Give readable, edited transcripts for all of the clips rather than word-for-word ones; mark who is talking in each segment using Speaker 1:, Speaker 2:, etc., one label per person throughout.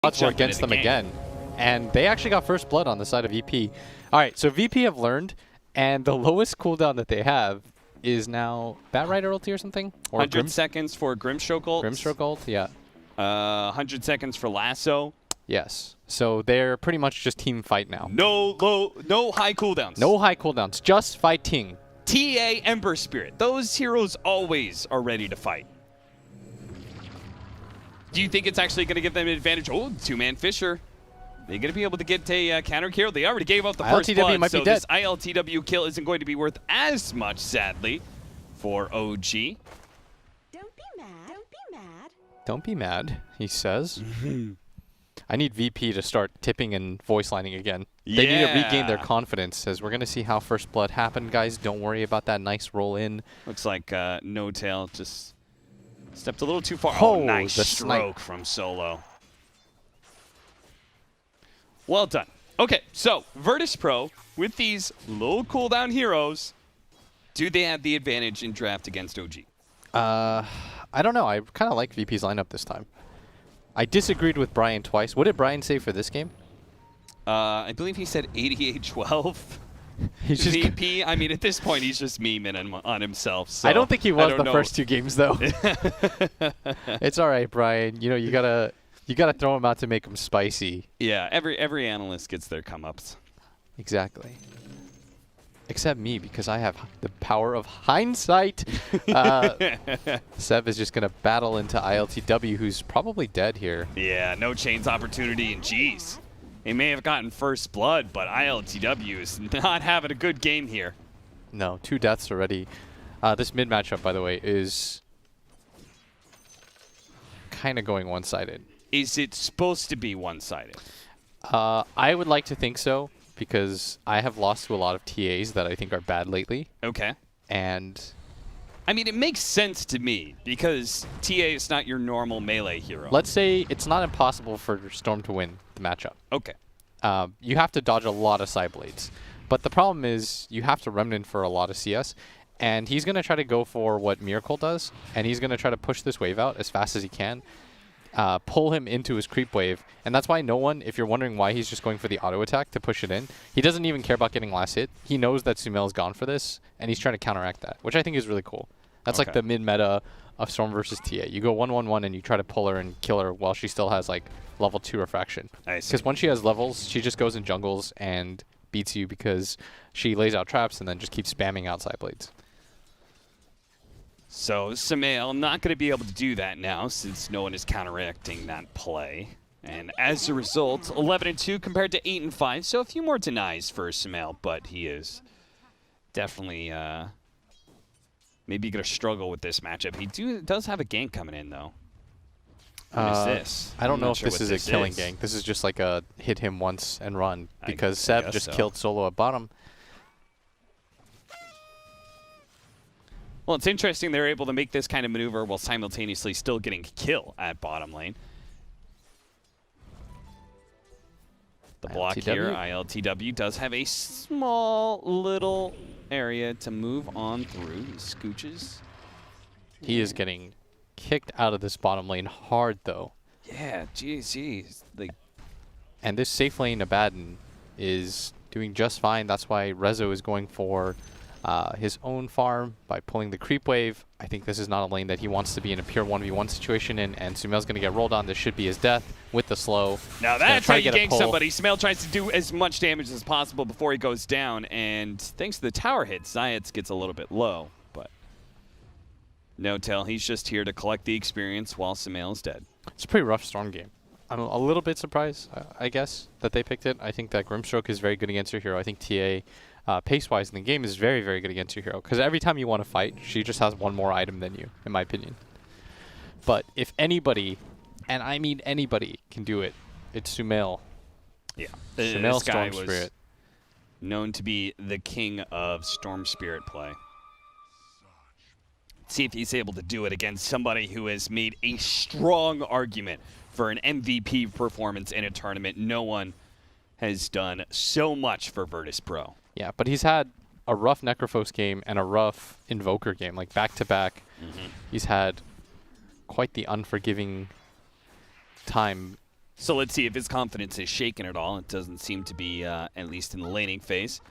Speaker 1: Odds were against them again. And they actually got first blood on the side of VP. All right, so VP have learned, and the lowest cooldown that they have is now Bat Rider ulti or something? Or
Speaker 2: 100 seconds for Grimstroke ult.
Speaker 1: Grimstroke ult, yeah.
Speaker 2: 100 seconds for Lasso.
Speaker 1: Yes. So they're pretty much just team fight now.
Speaker 2: No high cooldowns.
Speaker 1: No high cooldowns, just fighting.
Speaker 2: TA, Ember Spirit. Those heroes always are ready to fight. Do you think it's actually going to give them an advantage? Oh, two-man Fisher. They're going to be able to get a counter kill. They already gave up the first blood,
Speaker 1: might
Speaker 2: so
Speaker 1: be dead.
Speaker 2: this ILTW kill isn't going to be worth as much, sadly, for OG.
Speaker 3: Don't be mad. Don't be mad.
Speaker 1: Don't be mad, he says. I need VP to start tipping and voice lining again. They need to regain their confidence, as we're going to see how first blood happened, guys. Don't worry about that nice roll in.
Speaker 2: Looks like No Tail just stepped a little too far.
Speaker 1: Oh,
Speaker 2: nice
Speaker 1: the
Speaker 2: stroke from Solo. Well done. Okay, so Virtus.Pro, with these low cooldown heroes, do they have the advantage in draft against OG?
Speaker 1: I don't know. I kind of like VP's lineup this time. I disagreed with Brian twice. What did Brian say for this game?
Speaker 2: I believe he said 88-12.
Speaker 1: He's just
Speaker 2: VP, I mean, at this point, he's just memeing on himself. So
Speaker 1: I don't think he was the first two games, though. It's all right, Brian. You know, you gotta throw him out to make him spicy.
Speaker 2: Yeah, every analyst gets their come-ups.
Speaker 1: Exactly. Except me, because I have the power of hindsight. Sev is just going to battle into ILTW, who's probably dead here.
Speaker 2: Yeah, no chains opportunity, and geez. They may have gotten first blood, but ILTW is not having a good game here.
Speaker 1: No, 2 deaths already. This mid matchup, by the way, is kind of going one-sided.
Speaker 2: Is it supposed to be one-sided?
Speaker 1: I would like to think so, because I have lost to a lot of TAs that I think are bad lately.
Speaker 2: Okay.
Speaker 1: And
Speaker 2: I mean, it makes sense to me, because TA is not your normal melee hero.
Speaker 1: let's say it's not impossible for Storm to win the matchup.
Speaker 2: Okay.
Speaker 1: You have to dodge a lot of side blades. But the problem is you have to Remnant for a lot of CS. And he's going to try to go for what Miracle does. And he's going to try to push this wave out as fast as he can. Pull him into his creep wave. And that's why no one, if you're wondering why he's just going for the auto attack to push it in, he doesn't even care about getting last hit. He knows that Sumail's gone for this, and he's trying to counteract that, which I think is really cool. That's like the mid-meta of Storm versus TA. You go 1-1-1 and you try to pull her and kill her while she still has like level 2 refraction. Because when she has levels, she just goes in jungles and beats you because she lays out traps and then just keeps spamming outside blades.
Speaker 2: So Sumail not going to be able to do that now since no one is counteracting that play. And as a result, 11-2 compared to 8-5. So a few more denies for Sumail, but he is definitely maybe going to struggle with this matchup. He does have a gank coming in, though. What is this?
Speaker 1: I don't know if this is a killing gank. This is just like a hit him once and run because Sev just killed Solo at bottom.
Speaker 2: Well, it's interesting they're able to make this kind of maneuver while simultaneously still getting kill at bottom lane. The block here, ILTW, does have a small little area to move on through. He scooches.
Speaker 1: He is getting kicked out of this bottom lane hard, though.
Speaker 2: Yeah, geez.
Speaker 1: And this safe lane Abaddon is doing just fine. That's why Rezo is going for his own farm by pulling the creep wave. I think this is not a lane that he wants to be in a pure 1v1 situation in, and Sumail's going to get rolled on. This should be his death with the slow.
Speaker 2: Now that's how you gank somebody. Sumail tries to do as much damage as possible before he goes down, and thanks to the tower hit, CIS gets a little bit low, but no tell. He's just here to collect the experience while Sumail is dead.
Speaker 1: It's a pretty rough Storm game. I'm a little bit surprised, I guess, that they picked it. I think that Grimstroke is very good against your hero. I think TA, pace-wise in the game, is very, very good against your hero. Because every time you want to fight, she just has one more item than you, in my opinion. But if anybody, and I mean anybody, can do it, it's Sumail.
Speaker 2: Yeah.
Speaker 1: Sumail
Speaker 2: this guy
Speaker 1: Storm
Speaker 2: was
Speaker 1: Spirit.
Speaker 2: known to be the king of Storm Spirit play. See if he's able to do it against somebody who has made a strong argument for an MVP performance in a tournament. No one has done so much for Virtus.Pro.
Speaker 1: Yeah, but he's had a rough Necrophos game and a rough Invoker game, like back-to-back. He's had quite the unforgiving time
Speaker 2: So let's see if his confidence is shaken at all. It doesn't seem to be, at least in the laning phase.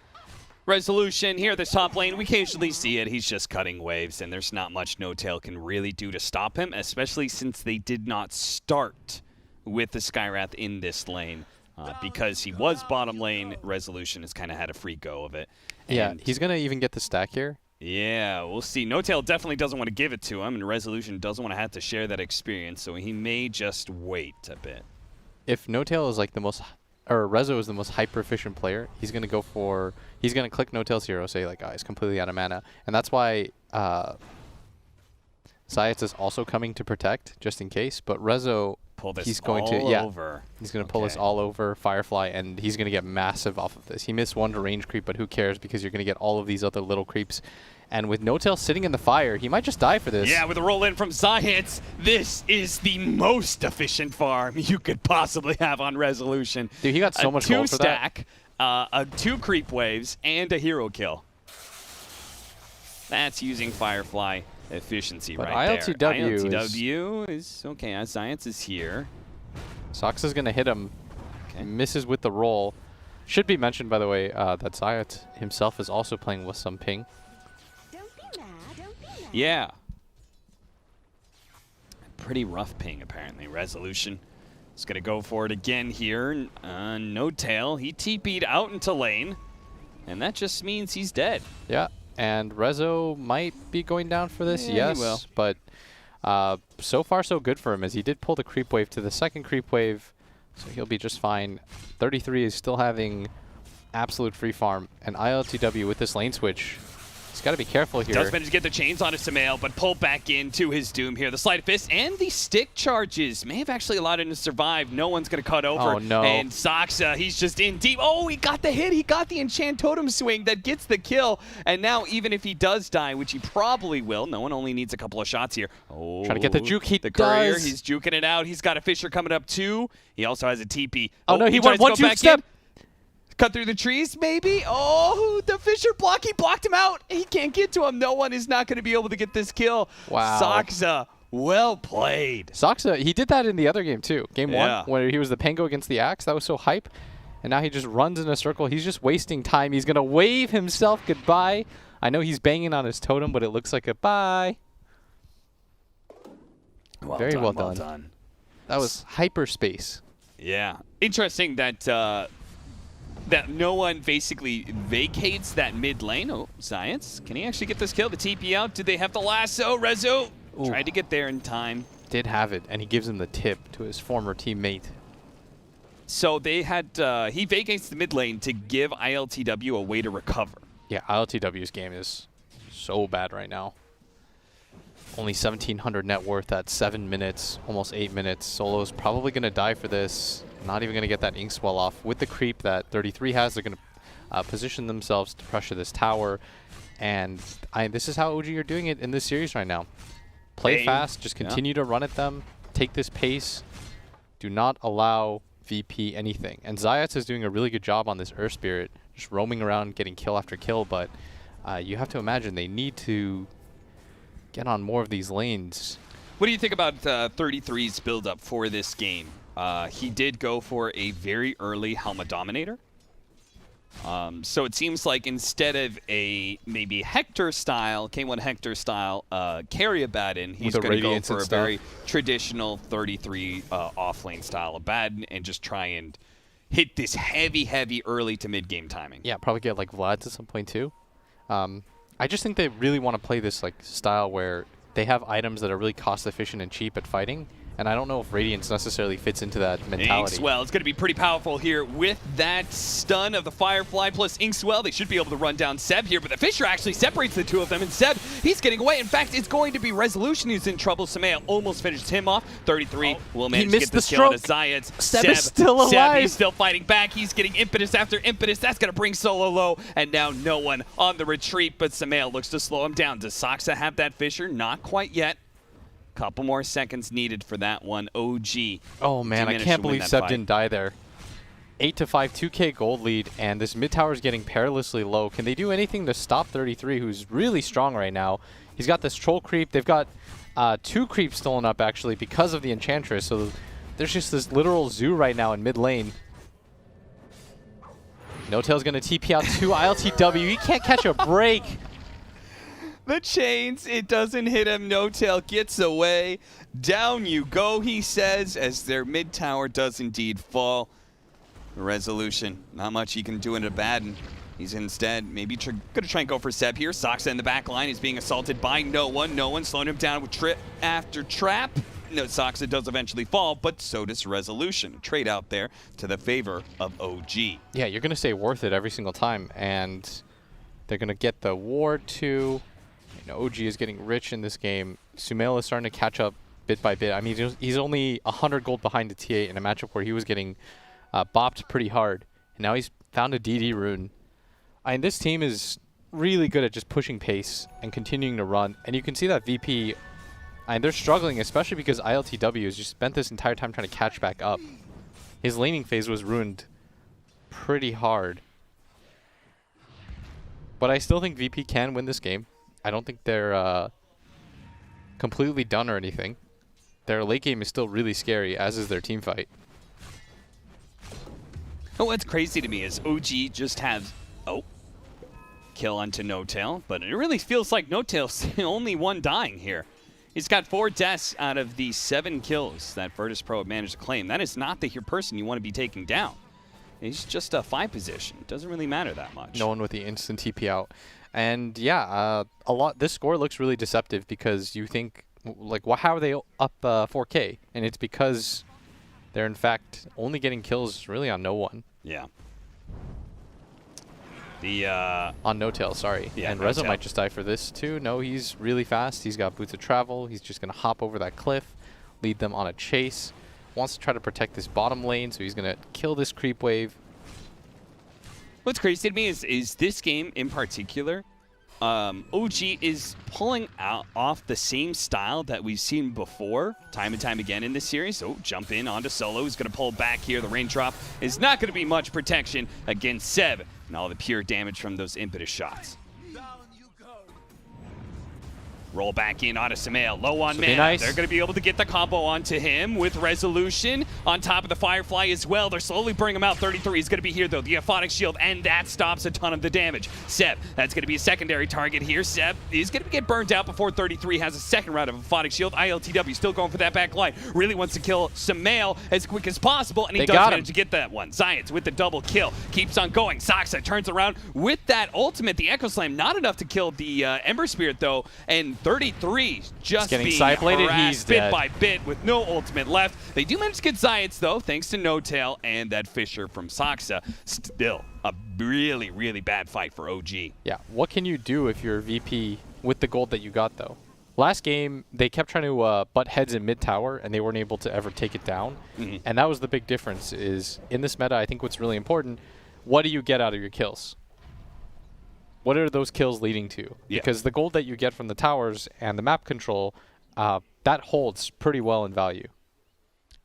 Speaker 2: Resolution here at the top lane, we occasionally see it. He's just cutting waves, and there's not much N0tail can really do to stop him, especially since they did not start with the Skywrath in this lane. Because he was bottom lane, Resolution has kind of had a free go of it.
Speaker 1: Yeah,
Speaker 2: And
Speaker 1: he's going to even get the stack here.
Speaker 2: yeah, we'll see. N0tail definitely doesn't want to give it to him, and Resolution doesn't want to have to share that experience, so he may just wait a bit.
Speaker 1: If N0tail is like the most, or Rezo is the most hyper-efficient player, he's going to go for, he's going to click N0tail's hero, say like, he's completely out of mana. And that's why CIS is also coming to protect, just in case. But Rezo,
Speaker 2: Pull this
Speaker 1: he's going
Speaker 2: all
Speaker 1: to,
Speaker 2: over.
Speaker 1: he's going to pull this all over Firefly, and he's going to get massive off of this. He missed one to range creep, but who cares, because you're going to get all of these other little creeps. And with N0tail sitting in the fire, he might just die for this.
Speaker 2: Yeah, with a roll in from CIS, this is the most efficient farm you could possibly have on Resolution.
Speaker 1: Dude, he got so much gold for that.
Speaker 2: 2-stack, 2 creep waves, and a hero kill. That's using Firefly efficiency
Speaker 1: But
Speaker 2: right
Speaker 1: ILTW
Speaker 2: there. ILTW is okay. Science is here.
Speaker 1: Sox is going to hit him.
Speaker 2: Okay.
Speaker 1: Misses with the roll. Should be mentioned, by the way, that CIS himself is also playing with some ping.
Speaker 3: Don't be mad. Don't be mad.
Speaker 2: Yeah. Pretty rough ping, apparently. Resolution is going to go for it again here. N0tail. He TP'd out into lane, and that just means he's dead.
Speaker 1: Yeah, and Rezo might be going down for this,
Speaker 2: Yeah,
Speaker 1: yes.
Speaker 2: he will.
Speaker 1: But so far, so good for him, as he did pull the creep wave to the second creep wave, so he'll be just fine. 33 is still having absolute free farm, and ILTW with this lane switch, he's got to be careful here.
Speaker 2: Does manage to get the chains onto Samael, but pull back into his doom here. The Sleight of Fist and the stick charges may have actually allowed him to survive. No one's going to cut over.
Speaker 1: Oh, no.
Speaker 2: And Soxa, he's just in deep. Oh, he got the hit. He got the Enchant Totem swing that gets the kill. And now, even if he does die, which he probably will, no one only needs a couple of shots here. Oh,
Speaker 1: Trying to get the juke. He
Speaker 2: the courier,
Speaker 1: does.
Speaker 2: he's juking it out. He's got a Fisher coming up too. He also has a TP.
Speaker 1: Oh, no, he
Speaker 2: tries
Speaker 1: went
Speaker 2: to go
Speaker 1: 1-2
Speaker 2: back
Speaker 1: step.
Speaker 2: in. Cut through the trees, maybe? Oh, the Fisher block. He blocked him out. He can't get to him. No one is not going to be able to get this kill.
Speaker 1: Wow.
Speaker 2: Soxa, well played.
Speaker 1: Soxa, he did that in the other game too. Game
Speaker 2: Yeah.
Speaker 1: 1, where he was the Pango against the Axe. That was so hype. And now he just runs in a circle. He's just wasting time. He's going to wave himself goodbye. I know he's banging on his totem, but it looks like a bye. Very well done. That was hyperspace.
Speaker 2: Yeah. Interesting that that no one basically vacates that mid lane. Oh, Science. Can he actually get this kill? The TP out. Did they have the lasso? Rezo tried to get there in time.
Speaker 1: Did have it, and he gives him the tip to his former teammate.
Speaker 2: So they had, he vacates the mid lane to give ILTW a way to recover.
Speaker 1: Yeah, ILTW's game is so bad right now. Only 1,700 net worth at 7 minutes, almost 8 minutes. Solo's probably going to die for this. Not even going to get that ink swell off. With the creep that 33 has, they're going to position themselves to pressure this tower. And this is how OG are doing it in this series right now. Play fast, just continue to run at them, take this pace. Do not allow VP anything. And Zayats is doing a really good job on this Earth Spirit, just roaming around, getting kill after kill. But you have to imagine they need to get on more of these lanes.
Speaker 2: What do you think about 33's build-up for this game? He did go for a very early Helma Dominator. So it seems like instead of a maybe Hector-style, K1 Hector-style carry Abaddon, he's going to go for a very traditional 33 off-lane style Abaddon and just try and hit this heavy early to mid-game timing.
Speaker 1: Yeah, probably get like Vlad at some point too. I just think they really want to play this like style where they have items that are really cost efficient and cheap at fighting, and I don't know if Radiance necessarily fits into that mentality.
Speaker 2: Inkswell is going to be pretty powerful here with that stun of the Firefly plus Inkswell. They should be able to run down Seb here, but the Fisher actually separates the two of them, and Seb, he's getting away. In fact, it's going to be Resolution who's in trouble. Samael almost finished him off. 33 will manage to get this kill on Zayats.
Speaker 1: Seb is still alive.
Speaker 2: Seb, he's still fighting back. He's getting impetus after impetus. That's going to bring Solo low, and now no one on the retreat, but Samael looks to slow him down. Does Soxa have that Fisher? Not quite yet. Couple more seconds needed for that one. OG.
Speaker 1: Oh man, I can't believe Seb didn't die there. 8-5, 2K gold lead, and this mid tower is getting perilously low. Can they do anything to stop 33, who's really strong right now? He's got this troll creep. They've got 2 creeps stolen up actually because of the Enchantress. So There's just this literal zoo right now in mid lane. No-Tail's going to TP out to ILTW. He can't catch a break.
Speaker 2: The chains, it doesn't hit him. No-Tail gets away. Down you go, he says, as their mid tower does indeed fall. The resolution, not much he can do in a Abaddon. He's instead maybe going to try and go for Seb here. Saksa in the back line is being assaulted by no one. No one slowing him down with trip after trap. No, Saksa does eventually fall, but so does Resolution. Trade out there to the favor of OG.
Speaker 1: Yeah, you're going to say worth it every single time, and they're going to get the ward too. You know, OG is getting rich in this game. Sumail is starting to catch up bit by bit. I mean, he's only 100 gold behind the T8 in a matchup where he was getting bopped pretty hard. And now he's found a DD rune. And this team is really good at just pushing pace and continuing to run. And you can see that VP, and they're struggling, especially because ILTW has just spent this entire time trying to catch back up. His laning phase was ruined pretty hard. But I still think VP can win this game. I don't think they're completely done or anything. Their late game is still really scary, as is their team fight.
Speaker 2: Oh, what's crazy to me is OG just has, kill onto No-Tail, but it really feels like No-Tail's the only one dying here. He's got 4 deaths out of the 7 kills that Virtus.Pro have managed to claim. That is not the person you want to be taking down. He's just a 5 position. It doesn't really matter that much.
Speaker 1: No one with the instant TP out. And yeah, this score looks really deceptive because you think, like, how are they up 4K? And it's because they're in fact only getting kills really on no one.
Speaker 2: Yeah.
Speaker 1: On No-Tail, sorry.
Speaker 2: Yeah,
Speaker 1: and Rezo might just die for this too. No, he's really fast. He's got boots of travel. He's just going to hop over that cliff, lead them on a chase. Wants to try to protect this bottom lane, so he's going to kill this creep wave.
Speaker 2: What's crazy to me is this game in particular, OG is pulling off the same style that we've seen before, time and time again in this series. Oh, jump in onto Solo. He's going to pull back here. The raindrop is not going to be much protection against Seb and all the pure damage from those impetus shots. Roll back in onto Sumail, low on mana.
Speaker 1: Nice.
Speaker 2: They're going to be able to get the combo onto him with Resolution on top of the Firefly as well. They're slowly bringing him out. 33 is going to be here, though. The Aphotic Shield, and that stops a ton of the damage. Seb, that's going to be a secondary target here. Seb is going to get burned out before 33 has a second round of Aphotic Shield. ILTW still going for that back line. Really wants to kill Sumail as quick as possible, and he does manage to get that one. Zions with the double kill. Keeps on going. Saksa turns around with that ultimate, the Echo Slam. Not enough to kill the Ember Spirit, though, and 33 just being harassed bit by bit with no ultimate left. They do manage to get Zions, though, thanks to No-Tail and that Fissure from Saksa. Still a really, really bad fight for OG.
Speaker 1: Yeah, what can you do if you're VP with the gold that you got, though? Last game, they kept trying to butt heads in mid-tower, and they weren't able to ever take it down. And that was the big difference, is in this meta, I think what's really important, what do you get out of your kills? What are those kills leading to?
Speaker 2: Yeah.
Speaker 1: Because the gold that you get from the towers and the map control, that holds pretty well in value.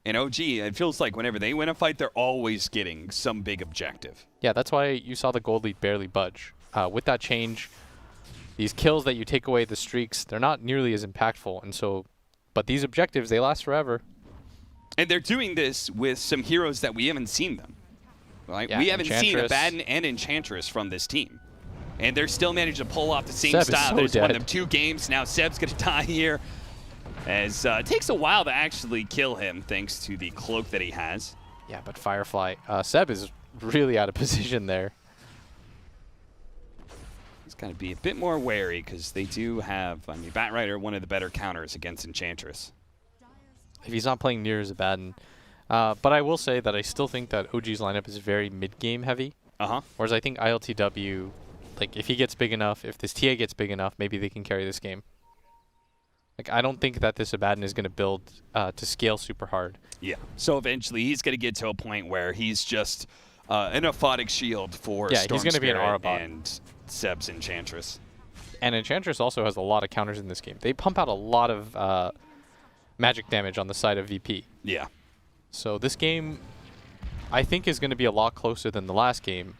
Speaker 2: And OG, it feels like whenever they win a fight, they're always getting some big objective.
Speaker 1: Yeah, that's why you saw the gold lead barely budge. With that change, these kills that you take away, the streaks, they're not nearly as impactful. And so, but these objectives, they last forever.
Speaker 2: And they're doing this with some heroes that we haven't seen them. Right?
Speaker 1: Yeah,
Speaker 2: We haven't seen
Speaker 1: Enchantress.
Speaker 2: Abaddon and Enchantress from this team. And they're still managing to pull off the same
Speaker 1: Seb is
Speaker 2: style.
Speaker 1: so
Speaker 2: There's won
Speaker 1: dead.
Speaker 2: them 2 games. Now Seb's going to die here. As it takes a while to actually kill him, thanks to the cloak that he has.
Speaker 1: Yeah, but Firefly, Seb is really out of position there.
Speaker 2: He's got to be a bit more wary because they do have, I mean, Batrider, one of the better counters against Enchantress.
Speaker 1: If he's not playing near as Abaddon. But I will say that I still think that OG's lineup is very mid-game heavy. Whereas I think ILTW, like, if he gets big enough, if this TA gets big enough, maybe they can carry this game. Like, I don't think that this Abaddon is going to build to scale super hard.
Speaker 2: Yeah. So eventually he's going to get to a point where he's just an Aphotic Shield for
Speaker 1: Yeah,
Speaker 2: Storm
Speaker 1: he's going to be an
Speaker 2: Spirit
Speaker 1: Aura bot.
Speaker 2: and Seb's Enchantress.
Speaker 1: And Enchantress also has a lot of counters in this game. They pump out a lot of magic damage on the side of VP.
Speaker 2: Yeah.
Speaker 1: So this game, I think, is going to be a lot closer than the last game.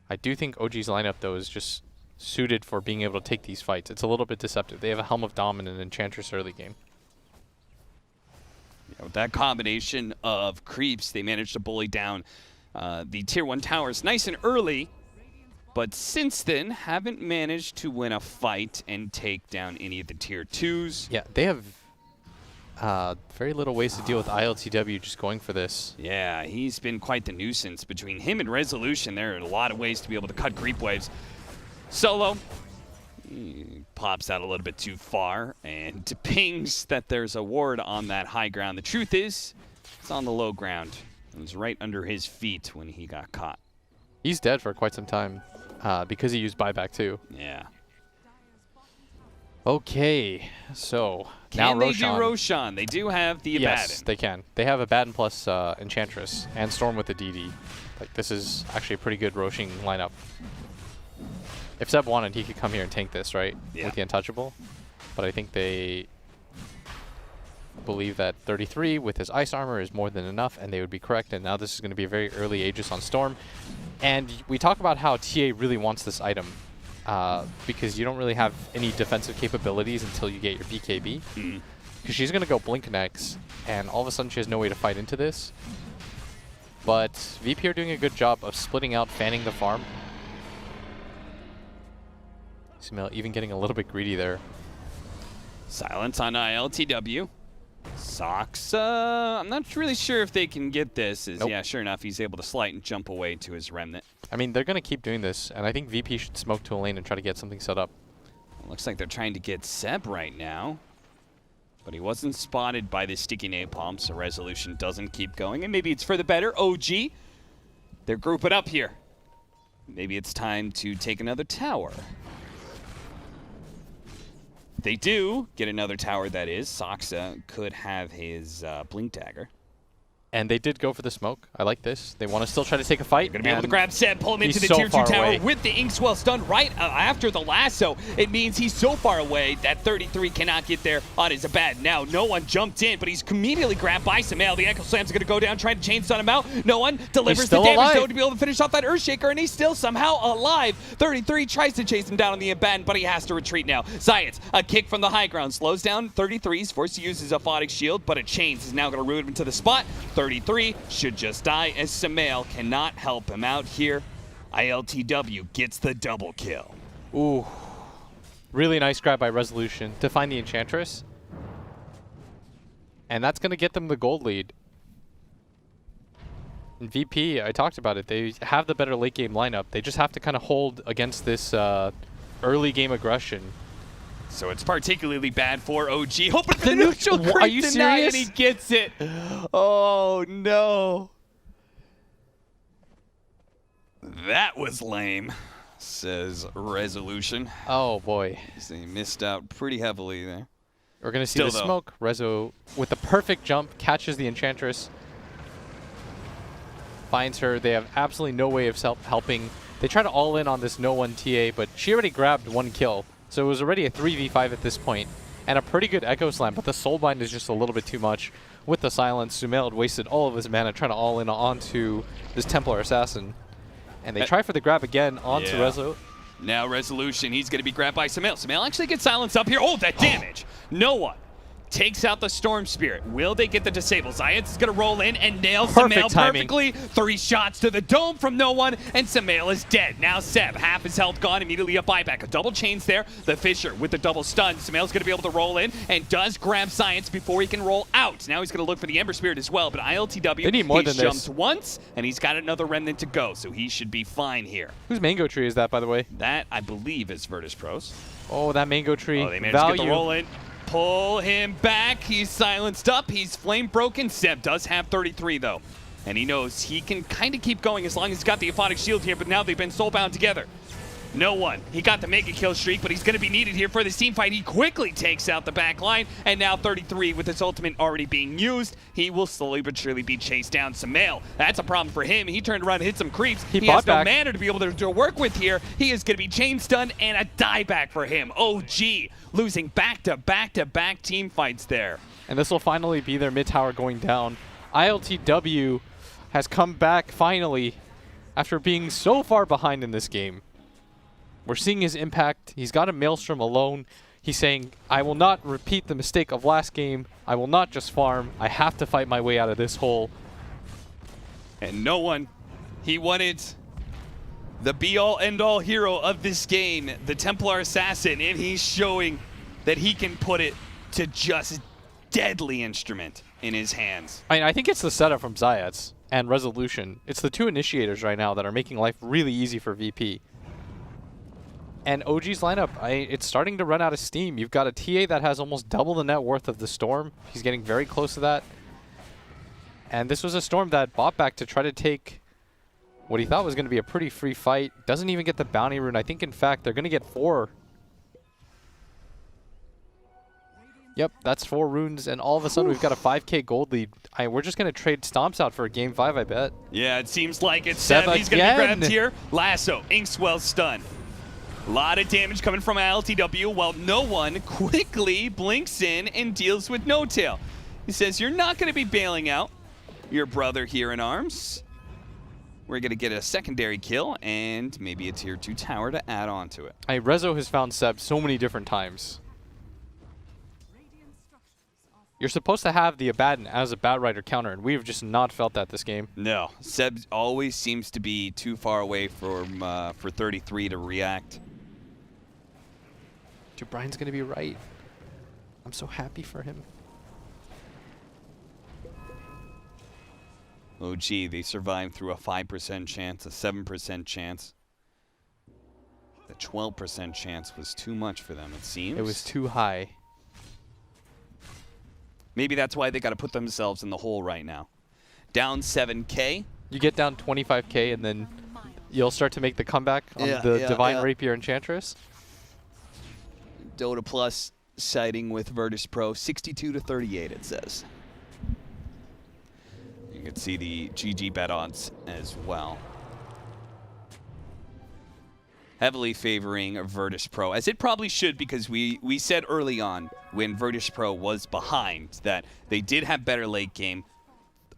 Speaker 1: I do think OG's lineup, though, is just suited for being able to take these fights. It's a little bit deceptive. They have a Helm of Dom and an Enchantress early game.
Speaker 2: With that combination of creeps, they managed to bully down the Tier 1 towers nice and early, but since then haven't managed to win a fight and take down any of the Tier 2s.
Speaker 1: Yeah, they have very little ways to deal with ILTW just going for this.
Speaker 2: Yeah, he's been quite the nuisance. Between him and Resolution, there are a lot of ways to be able to cut creep waves. Solo, he pops out a little bit too far and pings that there's a ward on that high ground. The truth is, it's on the low ground. It was right under his feet when he got caught.
Speaker 1: He's dead for quite some time because he used buyback too.
Speaker 2: Yeah.
Speaker 1: Okay, so
Speaker 2: Can
Speaker 1: now
Speaker 2: they do Roshan? They do have the Abaddon.
Speaker 1: Yes, they can. They have Abaddon plus Enchantress and Storm with the DD. Like, this is actually a pretty good Roshan lineup. If Seb wanted, he could come here and tank this, right?
Speaker 2: Yeah.
Speaker 1: With the Untouchable. But I think they believe that 33 with his Ice Armor is more than enough, and they would be correct. And now this is going to be a very early Aegis on Storm. And we talk about how TA really wants this item. Because you don't really have any defensive capabilities until you get your BKB. Because she's going to go Blink next, and all of a sudden she has no way to fight into this. But VP are doing a good job of splitting out, fanning the farm. Sumail even getting a little bit greedy there.
Speaker 2: Silence on ILTW. Soxa, I'm not really sure if they can get this. Yeah, sure enough, he's able to slight and jump away to his Remnant.
Speaker 1: I mean, they're going to keep doing this, and I think VP should smoke to a lane and try to get something set up.
Speaker 2: Looks like they're trying to get Seb right now. But he wasn't spotted by the sticky napalm, so Resolution doesn't keep going. And maybe it's for the better. OG, they're grouping up here. Maybe it's time to take another tower. They do get another tower, that is. Soxa could have his Blink Dagger.
Speaker 1: And they did go for the smoke. I like this. They want to still try to take a fight.
Speaker 2: Going to be able to grab Seb, pull him into the
Speaker 1: so
Speaker 2: Tier 2
Speaker 1: far
Speaker 2: tower
Speaker 1: away.
Speaker 2: with the Inkswell stun right after the lasso. It means he's so far away that 33 cannot get there on his Abaddon. Now, no one jumped in, but he's immediately grabbed by Sumail. The Echo Slam's going to go down, trying to chain stun him out. No one delivers the damage, though, to be able to finish off that Earthshaker, and he's still somehow alive. 33 tries to chase him down on the Abaddon, but he has to retreat now. CIS, a kick from the high ground, slows down 33's, forced to use his Aphotic Shield, but a chains is now going to root him to the spot. 33 should just die as Sumail cannot help him out here. ILTW gets the double kill.
Speaker 1: Ooh. Really nice grab by Resolution to find the Enchantress. And that's going to get them the gold lead. And VP, I talked about it, they have the better late game lineup. They just have to kind of hold against this early game aggression.
Speaker 2: So it's particularly bad for OG. Hoping for
Speaker 1: The
Speaker 2: the neutral
Speaker 1: neutral-
Speaker 2: creep
Speaker 1: are you
Speaker 2: tonight, and
Speaker 1: serious?
Speaker 2: he gets it. Oh, no. That was lame, says Resolution.
Speaker 1: Oh boy.
Speaker 2: He missed out pretty heavily there.
Speaker 1: We're going to see
Speaker 2: Still,
Speaker 1: the
Speaker 2: though.
Speaker 1: smoke. Rezo, with the perfect jump, catches the Enchantress. Finds her. They have absolutely no way of helping. They try to all in on this no one TA, but she already grabbed one kill. So it was already a 3v5 at this point, and a pretty good Echo Slam, but the Soulbind is just a little bit too much. With the Silence, Sumail had wasted all of his mana trying to all in onto this Templar Assassin. And they try for the grab again onto Rezo.
Speaker 2: Now Resolution, he's going to be grabbed by Sumail. Sumail actually gets silenced up here. Oh, that damage. No one takes out the Storm Spirit. Will they get the disable? CIS is going to roll in and nail Sumail perfectly. 3 shots to the dome from no one, and Sumail is dead. Now Seb, half his health gone, immediately a buyback. A double chains there. The Fisher with the double stun. Sumail's going to be able to roll in and does grab CIS before he can roll out. Now he's going to look for the Ember Spirit as well, but ILTW,
Speaker 1: they need more
Speaker 2: he's
Speaker 1: than
Speaker 2: jumped
Speaker 1: this.
Speaker 2: once, and he's got another Remnant to go, so he should be fine here.
Speaker 1: Whose Mango Tree is that, by the way?
Speaker 2: That, I believe, is Virtus.Pro's.
Speaker 1: Oh, that Mango Tree.
Speaker 2: Oh, they managed to get the roll in. Pull him back. He's silenced up. He's flame broken. Seb does have 33, though. And he knows he can kind of keep going as long as he's got the Aphotic Shield here, but now they've been soulbound together. No one. He got the mega kill streak, but he's going to be needed here for this team fight. He quickly takes out the back line, and now 33 with his ultimate already being used. He will slowly but surely be chased down. Sumail, that's a problem for him. He turned around and hit some creeps. He has no mana to be able to work with here. He is going to be chain stunned and a dieback for him. OG losing back-to-back-to-back team fights there.
Speaker 1: And this will finally be their mid tower going down. ILTW has come back finally after being so far behind in this game. We're seeing his impact. He's got a Maelstrom alone. He's saying, I will not repeat the mistake of last game. I will not just farm. I have to fight my way out of this hole.
Speaker 2: And no one, he wanted the be-all, end-all hero of this game, the Templar Assassin, and he's showing that he can put it to just deadly instrument in his hands.
Speaker 1: I think it's the setup from CIS and Resolution. It's the two initiators right now that are making life really easy for VP. And OG's lineup, it's starting to run out of steam. You've got a TA that has almost double the net worth of the Storm. He's getting very close to that. And this was a Storm that bought back to try to take what he thought was going to be a pretty free fight. Doesn't even get the bounty rune. I think, in fact, they're going to get 4. Yep, that's 4 runes, and all of a sudden we've got a 5k gold lead. We're just going to trade Stomps out for a game 5, I bet.
Speaker 2: Yeah, it seems like it's Seb. He's going to be grabbed here. Lasso, Inkswell stun. A lot of damage coming from LTW, while no one quickly blinks in and deals with No Tail. He says, you're not going to be bailing out your brother here in arms. We're going to get a secondary kill and maybe a tier 2 tower to add on to it.
Speaker 1: Rezo has found Seb so many different times. You're supposed to have the Abaddon as a Bat Rider counter, and we've just not felt that this game.
Speaker 2: No, Seb always seems to be too far away from for 33 to react.
Speaker 1: Dude, Brian's going to be right. I'm so happy for him.
Speaker 2: OG, they survived through a 5% chance, a 7% chance. The 12% chance was too much for them, it seems.
Speaker 1: It was too high.
Speaker 2: Maybe that's why they got to put themselves in the hole right now. Down 7K.
Speaker 1: You get down 25k, and then you'll start to make the comeback on the Divine Rapier Enchantress.
Speaker 2: Dota Plus siding with Virtus.Pro, 62 to 38, it says. You can see the GG bet odds as well. Heavily favoring Virtus.Pro, as it probably should, because we said early on when Virtus.Pro was behind that they did have better late game.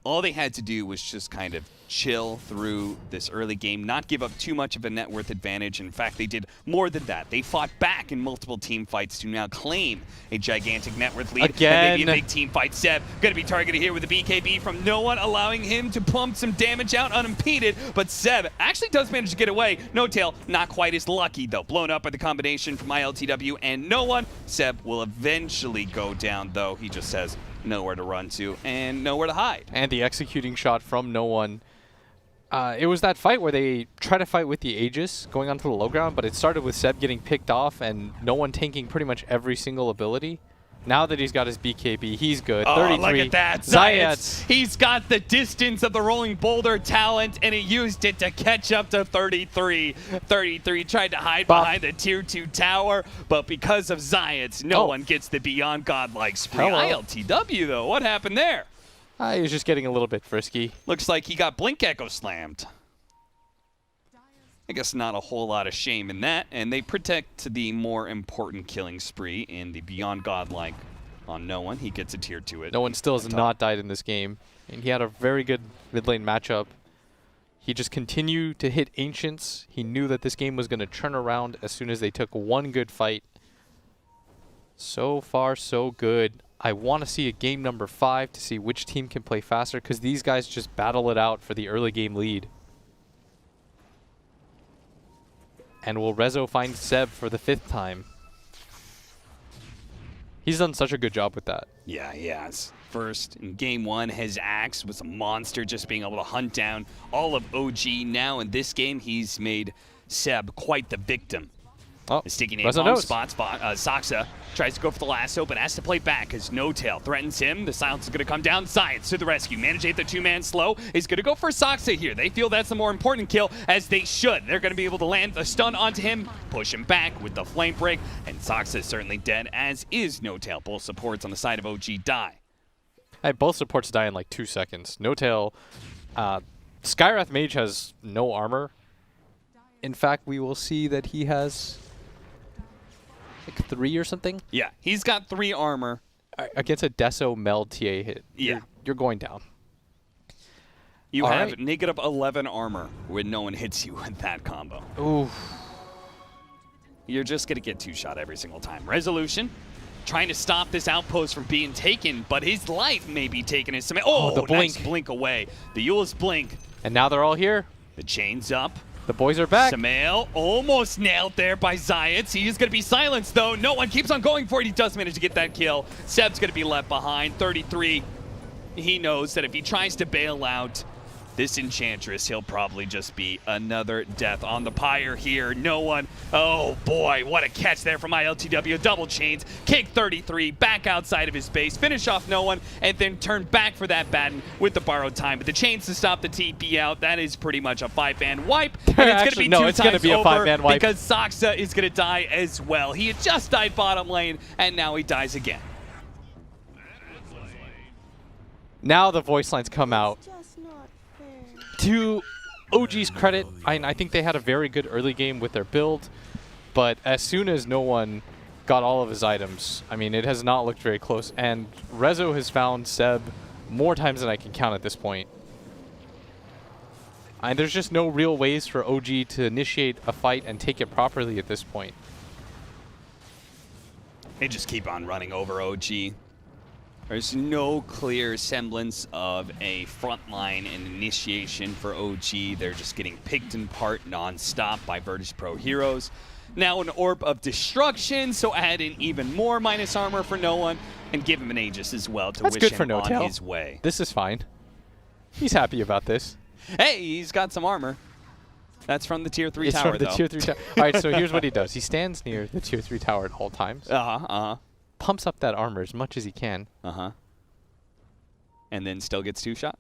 Speaker 2: All they had to do was just kind of chill through this early game, not give up too much of a net worth advantage. In fact, they did more than that. They fought back in multiple team fights to now claim a gigantic net worth lead.
Speaker 1: Again.
Speaker 2: And maybe a big team fight. Seb going to be targeted here with a BKB from no one, allowing him to pump some damage out unimpeded. But Seb actually does manage to get away. No Tail, not quite as lucky, though. Blown up by the combination from ILTW and no one. Seb will eventually go down, though. He just says nowhere to run to and nowhere to hide.
Speaker 1: And the executing shot from no one. It was that fight where they try to fight with the Aegis going onto the low ground, but it started with Seb getting picked off and no one tanking pretty much every single ability. Now that he's got his BKB, he's good.
Speaker 2: Oh,
Speaker 1: 33.
Speaker 2: look at that.
Speaker 1: CIS.
Speaker 2: He's got the distance of the rolling boulder talent, and he used it to catch up to 33. 33 tried to hide behind the tier 2 tower, but because of CIS, no one gets the beyond godlike spree. ILTW, though, what happened there?
Speaker 1: He was just getting a little bit frisky.
Speaker 2: Looks like he got Blink Echo slammed. I guess not a whole lot of shame in that, and they protect the more important killing spree in the Beyond Godlike on no one. He gets a tier 2 at
Speaker 1: No one still has not died in this game, and he had a very good mid lane matchup. He just continued to hit Ancients. He knew that this game was going to turn around as soon as they took one good fight. So far, so good. I want to see a game number 5 to see which team can play faster, because these guys just battle it out for the early game lead. And will Rezo find Seb for the 5th time? He's done such a good job with that.
Speaker 2: Yeah, he has. First, in game 1, his axe was a monster, just being able to hunt down all of OG. Now in this game, he's made Seb quite the victim.
Speaker 1: Oh,
Speaker 2: a sticky name bomb spot. Saksa tries to go for the lasso, but has to play back as No Tail threatens him. The silence is going to come down. CIS to the rescue. Manage the 2-man slow. Is going to go for Saksa here. They feel that's the more important kill, as they should. They're going to be able to land the stun onto him, push him back with the flame break, and Saksa is certainly dead, as is No Tail. Both supports on the side of OG die.
Speaker 1: Both supports die in like 2 seconds. No Tail. Skywrath Mage has no armor. In fact, we will see that he has like 3 or something.
Speaker 2: Yeah, he's got 3 armor.
Speaker 1: Against a Deso Meld TA hit.
Speaker 2: Yeah.
Speaker 1: You're going down.
Speaker 2: You have negative 11 armor when no one hits you with that combo.
Speaker 1: Ooh.
Speaker 2: you're just going to get two-shot every single time. Resolution trying to stop this outpost from being taken, but his life may be taken as some. Oh,
Speaker 1: the blink.
Speaker 2: Nice blink away. The Eul's blink.
Speaker 1: And now they're all here.
Speaker 2: The chain's up.
Speaker 1: The boys are back.
Speaker 2: Samael almost nailed there by CIS. He is going to be silenced, though. No one keeps on going for it. He does manage to get that kill. Seb's going to be left behind. 33. He knows that if he tries to bail out this Enchantress, he'll probably just be another death on the pyre here. No one. Oh, boy. What a catch there from ILTW. Double chains. Kick 33. Back outside of his base. Finish off no one. And then turn back for that Batten with the borrowed time. But the chains to stop the TP out. That is pretty much a 5-man wipe. And it's going to be
Speaker 1: no,
Speaker 2: two
Speaker 1: it's going to
Speaker 2: times
Speaker 1: be a
Speaker 2: over
Speaker 1: 5-man wipe.
Speaker 2: because Saksa is going to die as well. He had just died bottom lane, and now he dies again.
Speaker 1: Now the voice lines come out.
Speaker 3: Just not fair.
Speaker 1: To OG's credit, I think they had a very good early game with their build, but as soon as no one got all of his items, I mean, it has not looked very close. And Rezo has found Seb more times than I can count at this point. And there's just no real ways for OG to initiate a fight and take it properly at this point.
Speaker 2: They just keep on running over OG. There's no clear semblance of a front line and initiation for OG. They're just getting picked apart non-stop by Virtus.Pro heroes. Now an Orb of Destruction, so add in even more minus armor for no one, and give him an Aegis as well to
Speaker 1: That's
Speaker 2: wish
Speaker 1: good for
Speaker 2: him on
Speaker 1: No-Tail.
Speaker 2: his way.
Speaker 1: This is fine. He's happy about this.
Speaker 2: Hey, he's got some armor. That's from the tier 3
Speaker 1: It's
Speaker 2: tower,
Speaker 1: from the
Speaker 2: though.
Speaker 1: tier 3 tower. All right, so here's what he does. He stands near the tier 3 tower at all times, pumps up that armor as much as he can.
Speaker 2: And then still gets 2-shot?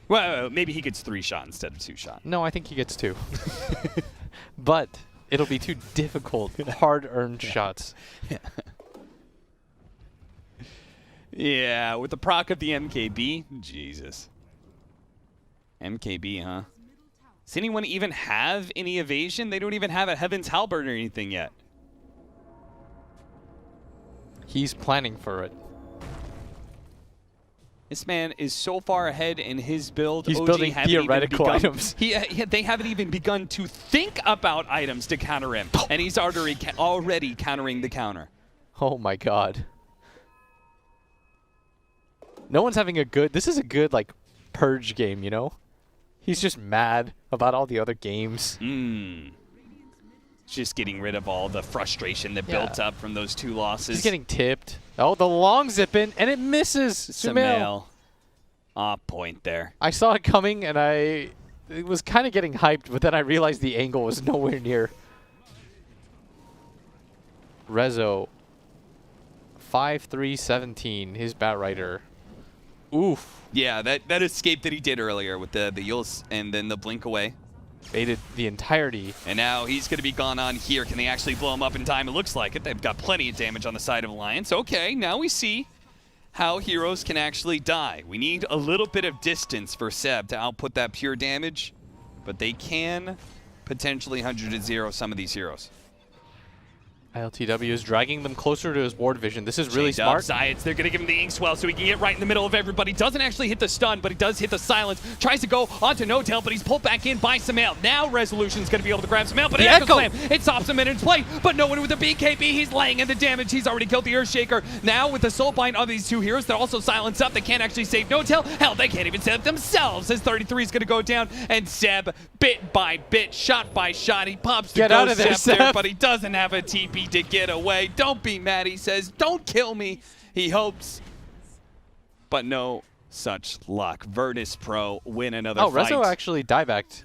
Speaker 2: Well, maybe he gets 3-shot instead of 2-shot.
Speaker 1: No, I think he gets 2. But it'll be 2 difficult, hard-earned shots.
Speaker 2: Yeah, with the proc of the MKB, Jesus. MKB, huh? Does anyone even have any evasion? They don't even have a Heaven's Halberd or anything yet.
Speaker 1: He's planning for it.
Speaker 2: This man is so far ahead in his build.
Speaker 1: He's
Speaker 2: OG
Speaker 1: building
Speaker 2: haven't even
Speaker 1: theoretical
Speaker 2: begun-
Speaker 1: items.
Speaker 2: They haven't even begun to think about items to counter him. And he's already countering the counter.
Speaker 1: Oh my god. No one's having a good... This is a good, like, purge game, you know? He's just mad about all the other games.
Speaker 2: Just getting rid of all the frustration that built up from those 2 losses.
Speaker 1: He's getting tipped. Oh, the long zip in, and it misses. Sumail.
Speaker 2: Point there.
Speaker 1: I saw it coming, and it was kind of getting hyped, but then I realized the angle was nowhere near. Rezo, 5-3-17, his Batrider. Oof.
Speaker 2: Yeah, that escape that he did earlier with the Yules and then the blink away.
Speaker 1: Baited the entirety.
Speaker 2: And now he's going to be gone on here. Can they actually blow him up in time? It looks like it. They've got plenty of damage on the side of Alliance. Okay, now we see how heroes can actually die. We need a little bit of distance for Seb to output that pure damage, but they can potentially 100-0 some of these heroes.
Speaker 1: ILTW is dragging them closer to his ward vision. This is really smart.
Speaker 2: CIS, they're going to give him the Inkswell so he can get right in the middle of everybody. Doesn't actually hit the stun, but he does hit the silence. Tries to go onto No-Tail, but he's pulled back in by Samael. Now Resolution's going to be able to grab Samael, but
Speaker 1: The
Speaker 2: Echo
Speaker 1: Echo
Speaker 2: Slam, it stops him in its play. But no one with the BKB, he's laying in the damage. He's already killed the Earthshaker. Now with the Soulbind of these 2 heroes, they're also silenced up. They can't actually save No-Tail. Hell, they can't even save themselves as 33 is going to go down. And Seb, bit by bit, shot by shot, he pops to
Speaker 1: Get
Speaker 2: go
Speaker 1: out of there, Seb.
Speaker 2: but he doesn't have a TP to get away. Don't be mad, he says. Don't kill me. He hopes. But no such luck. Virtus.Pro win another fight.
Speaker 1: Rezo actually diebacked.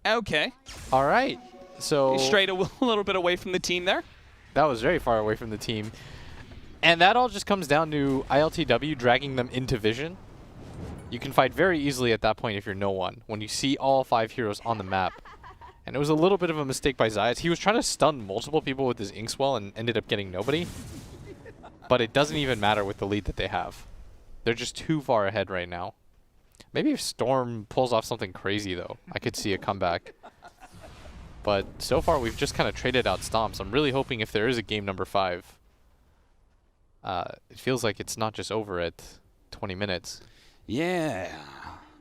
Speaker 2: Okay.
Speaker 1: All right. So
Speaker 2: He strayed a little bit away from the team there.
Speaker 1: that was very far away from the team. And that all just comes down to ILTW dragging them into vision. You can fight very easily at that point if you're no one, when you see all 5 heroes on the map. And it was a little bit of a mistake by CIS. He was trying to stun multiple people with his Inkswell and ended up getting nobody. But it doesn't even matter with the lead that they have. They're just too far ahead right now. Maybe if Storm pulls off something crazy, though, I could see a comeback. But so far, we've just kind of traded out stomps. I'm really hoping if there is a game number 5, it feels like it's not just over at 20 minutes.
Speaker 2: Yeah.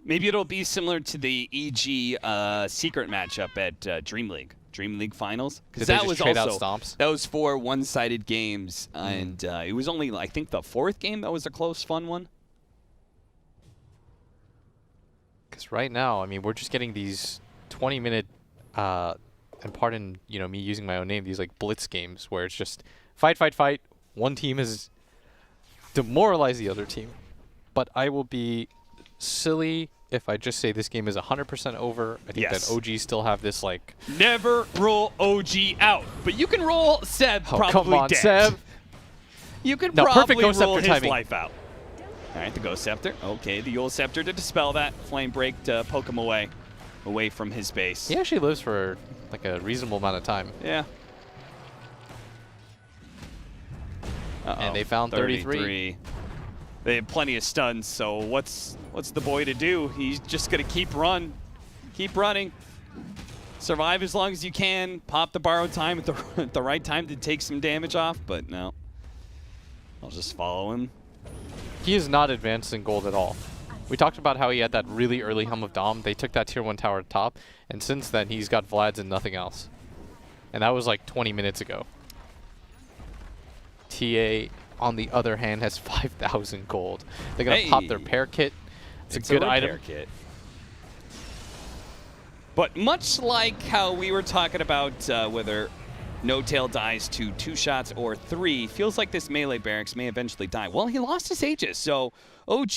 Speaker 2: Maybe it'll be similar to the EG secret matchup at Dream League. Dream League Finals.
Speaker 1: Did
Speaker 2: Because
Speaker 1: they
Speaker 2: that
Speaker 1: just
Speaker 2: was
Speaker 1: trade out
Speaker 2: also
Speaker 1: stomps?
Speaker 2: that was 4 one-sided games, and it was only I think the 4th game that was a close, fun one.
Speaker 1: Because right now, I mean, we're just getting these 20-minute, and pardon, you know, me using my own name, these like blitz games where it's just fight, fight, fight. One team has demoralized the other team. But I will be silly if I just say this game is 100% over. I think that OG still have this like...
Speaker 2: Never roll OG out, but you can roll Seb probably
Speaker 1: come on,
Speaker 2: dead.
Speaker 1: Seb.
Speaker 2: You can
Speaker 1: No,
Speaker 2: probably
Speaker 1: perfect Ghost
Speaker 2: roll
Speaker 1: Scepter
Speaker 2: his
Speaker 1: timing.
Speaker 2: life out. All right, the Ghost Scepter. Okay, the Yule Scepter to dispel that. Flame Break to poke him away from his base.
Speaker 1: He actually lives for like a reasonable amount of time.
Speaker 2: Yeah.
Speaker 1: And they found 33.
Speaker 2: They have plenty of stuns, so what's the boy to do? He's just gonna keep running. Survive as long as you can. Pop the borrowed time at the right time to take some damage off, but no. I'll just follow him.
Speaker 1: He is not advanced in gold at all. We talked about how he had that really early Helm of Dom. They took that tier 1 tower top, and since then he's got Vlad's and nothing else. And that was like 20 minutes ago. TA, on the other hand, has 5,000 gold. They're going to pop their pair kit. It's a good item.
Speaker 2: Kit. But much like how we were talking about whether No Tail dies to 2 shots or 3, feels like this melee barracks may eventually die. Well, he lost his Aegis, so OG,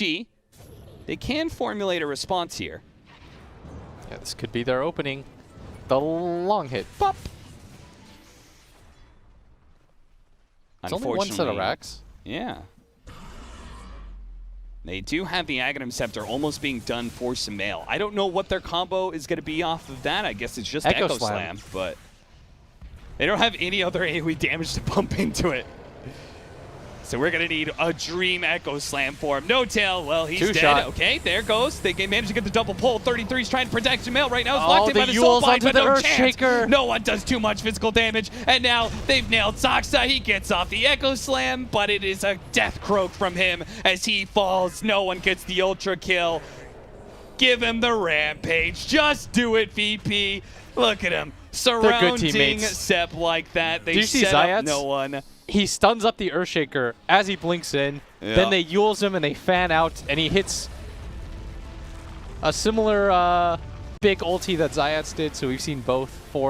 Speaker 2: they can formulate a response here.
Speaker 1: Yeah, this could be their opening. The long hit. Bop! It's only one set of racks.
Speaker 2: Yeah. They do have the Aghanim Scepter almost being done for Sumail. I don't know what their combo is going to be off of that. I guess it's just Echo Slam, but they don't have any other AoE damage to pump into it. So we're going to need a Dream Echo Slam for him. No Tail, well, he's dead.
Speaker 1: Shot.
Speaker 2: Okay, there goes. They managed to get the double pull. 33's trying to protect Sumail right now. It's locked in by the Soul Bind, but no chance. No one does too much physical damage. And now they've nailed Saksa. He gets off the Echo Slam, but it is a death croak from him as he falls. No one gets the ultra kill. Give him the Rampage. Just do it, VP. Look at him. Surrounding Sep like that. They set up no one.
Speaker 1: He stuns up the Earthshaker as he blinks in. Yeah. Then they Yules him and they fan out, and he hits a similar big ulti that Zayats did. So we've seen both 4